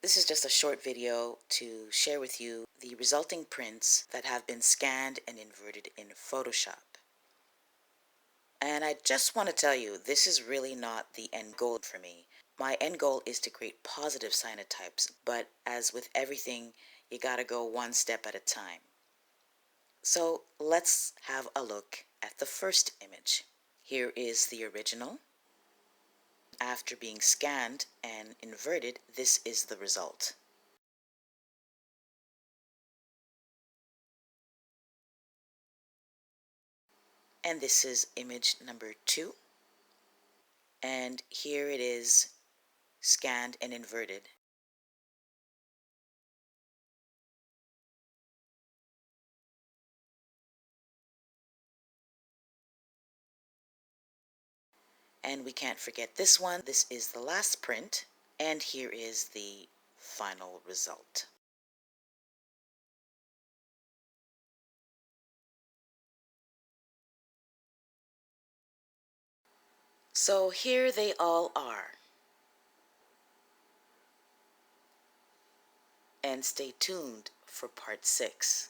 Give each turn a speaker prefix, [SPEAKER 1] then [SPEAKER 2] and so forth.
[SPEAKER 1] This is just a short video to share with you the resulting prints that have been scanned and inverted in Photoshop. And I just want to tell you, this is really not the end goal for me. My end goal is to create positive cyanotypes, but as with everything, you gotta go one step at a time. So let's have a look at the first image. Here is the original. After being scanned and inverted, this is the result. And this is image number 2. And here it is scanned and inverted. And we can't forget this one. This is the last print. And here is the final result. So here they all are. And stay tuned for part 6.